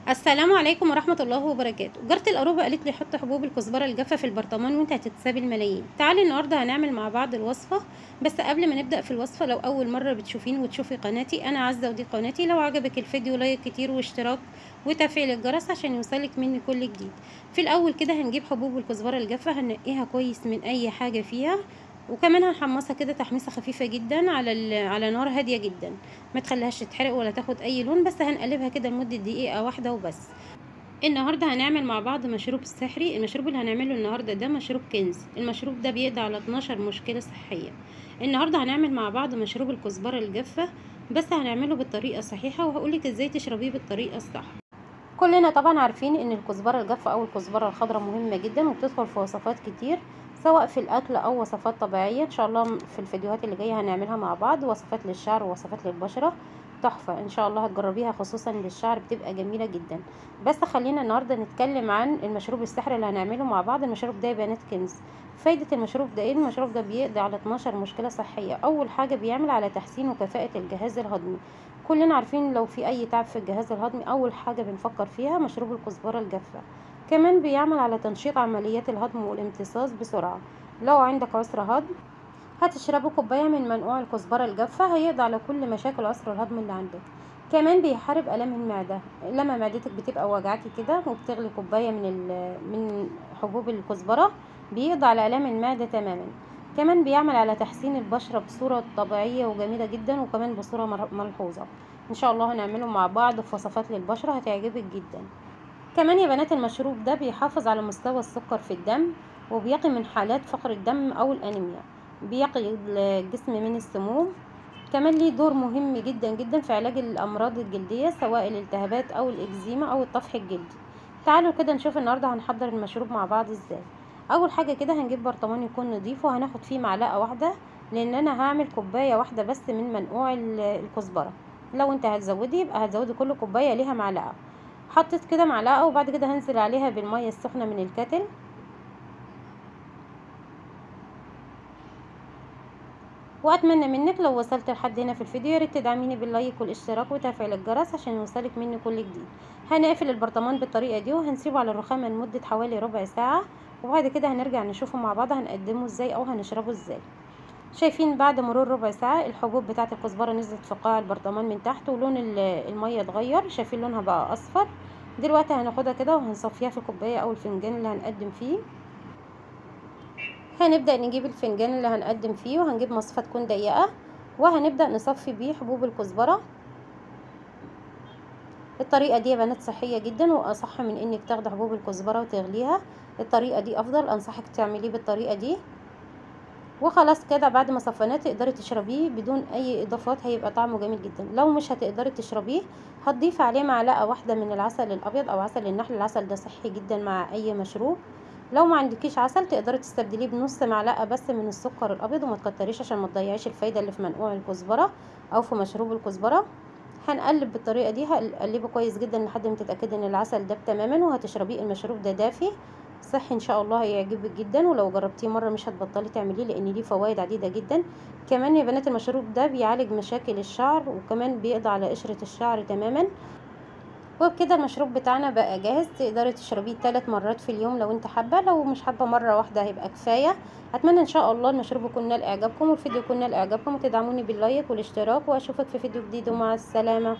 السلام عليكم ورحمة الله وبركاته. جارة القروبة قالت لي حط حبوب الكزبرة الجافة في البرطمان وانت هتكسبي الملايين. تعالي النهارده هنعمل مع بعض الوصفة. بس قبل ما نبدأ في الوصفة، لو أول مرة بتشوفيني وتشوفي قناتي، أنا عزة ودي قناتي. لو عجبك الفيديو لايك كتير واشتراك وتفعيل الجرس عشان يوصلك مني كل جديد. في الأول كده هنجيب حبوب الكزبرة الجافة، هنقيها كويس من أي حاجة فيها، وكمان هنحمصها كده تحميصه خفيفه جدا على نار هاديه جدا، ما تخليهاش تتحرق ولا تاخد اي لون. بس هنقلبها كده لمده دقيقه واحده وبس. النهارده هنعمل مع بعض مشروب سحري. المشروب اللي هنعمله النهارده ده مشروب كنز. المشروب ده بيقضي على 12 مشكله صحيه. النهارده هنعمل مع بعض مشروب الكزبره الجافه، بس هنعمله بالطريقه الصحيحه وهقولك ازاي تشربيه بالطريقه الصح. كلنا طبعا عارفين ان الكزبره الجافه او الكزبره الخضراء مهمه جدا وبتدخل في وصفات كتير، سواء في الاكل او وصفات طبيعيه. ان شاء الله في الفيديوهات اللي جايه هنعملها مع بعض، وصفات للشعر ووصفات للبشره تحفه. ان شاء الله هتجربيها، خصوصا للشعر بتبقى جميله جدا. بس خلينا النهارده نتكلم عن المشروب السحري اللي هنعمله مع بعض. المشروب ده يا بنات كنز. فايده المشروب ده ايه؟ المشروب ده بيقضي على 12 مشكله صحيه. اول حاجه بيعمل على تحسين وكفاءه الجهاز الهضمي. كلنا عارفين لو في اي تعب في الجهاز الهضمي اول حاجه بنفكر فيها مشروب الكزبره الجافه. كمان بيعمل على تنشيط عمليات الهضم والامتصاص بسرعه. لو عندك عسر هضم هتشربوا كوبايه من منقوع الكزبره الجافه، هيقضي على كل مشاكل عسر الهضم اللي عندك. كمان بيحارب الام المعده. لما معدتك بتبقى وجعاكي كده وبتغلي كوبايه من حبوب الكزبره، بيقضي على الام المعده تماما. كمان بيعمل على تحسين البشرة بصورة طبيعية وجميلة جدا، وكمان بصورة ملحوظة. ان شاء الله هنعمله مع بعض في وصفات للبشرة هتعجبك جدا. كمان يا بنات المشروب ده بيحافظ على مستوى السكر في الدم، وبيقي من حالات فقر الدم او الانيميا، بيقي الجسم من السموم. كمان ليه دور مهم جدا جدا في علاج الامراض الجلدية، سواء الالتهابات او الاكزيما او الطفح الجلدي. تعالوا كده نشوف النهارده هنحضر المشروب مع بعض ازاي. اول حاجه كده هنجيب برطمان يكون نضيف، وهناخد فيه معلقه واحده، لان انا هعمل كوبايه واحده بس من منقوع الكزبره. لو انت هتزودي يبقى هتزودي كل كوبايه ليها معلقه. حطيت كده معلقه، وبعد كده هنزل عليها بالميه السخنه من الكاتل. واتمنى منك لو وصلت لحد هنا في الفيديو ياريت تدعميني باللايك والاشتراك وتفعيل الجرس عشان يوصلك مني كل جديد. هنقفل البرطمان بالطريقه دي وهنسيبه على الرخامه لمده حوالي ربع ساعه، وبعد كده هنرجع نشوفه مع بعض هنقدمه ازاي او هنشربه ازاي. شايفين بعد مرور ربع ساعه الحبوب بتاعه الكزبره نزلت في قاع البرطمان من تحت، ولون الميه اتغير. شايفين لونها بقى اصفر. دلوقتي هناخدها كده وهنصفيها في الكوبايه او الفنجان اللي هنقدم فيه. هنبدأ نجيب الفنجان اللي هنقدم فيه، وهنجيب مصفى تكون ضيقة، وهنبدأ نصفي بيه حبوب الكزبرة. الطريقة دي يا بنات صحية جدا، وأصح من انك تاخدي حبوب الكزبرة وتغليها. الطريقة دي افضل، انصحك تعمليه بالطريقة دي. وخلاص كده بعد ما صفيناه تقدري تشربيه بدون اي اضافات، هيبقى طعمه جميل جدا. لو مش هتقدري تشربيه هتضيفي عليه معلقة واحدة من العسل الابيض او عسل النحل. العسل ده صحي جدا مع اي مشروب. لو ما عندكيش عسل تقدري تستبدليه بنص معلقه بس من السكر الابيض، وما تكتريش عشان ما تضيعيش الفايده اللي في منقوع الكزبره او في مشروب الكزبره. هنقلب بالطريقه دي، هنقلبه كويس جدا لحد ما تتاكدي ان العسل داب تماما، وهتشربيه. المشروب ده دافي صحي ان شاء الله، هيعجبك جدا، ولو جربتيه مره مش هتبطلي تعمليه لان ليه فوائد عديده جدا. كمان يا بنات المشروب ده بيعالج مشاكل الشعر، وكمان بيقضي على قشره الشعر تماما. وبكده المشروب بتاعنا بقى جاهز. تقدري تشربيه 3 مرات في اليوم لو انت حابه، لو مش حابه مره واحده هيبقى كفايه. اتمنى ان شاء الله المشروب يكون نال اعجابكم والفيديو يكون نال اعجابكم، وتدعموني باللايك والاشتراك، واشوفك في فيديو جديد، ومع السلامه.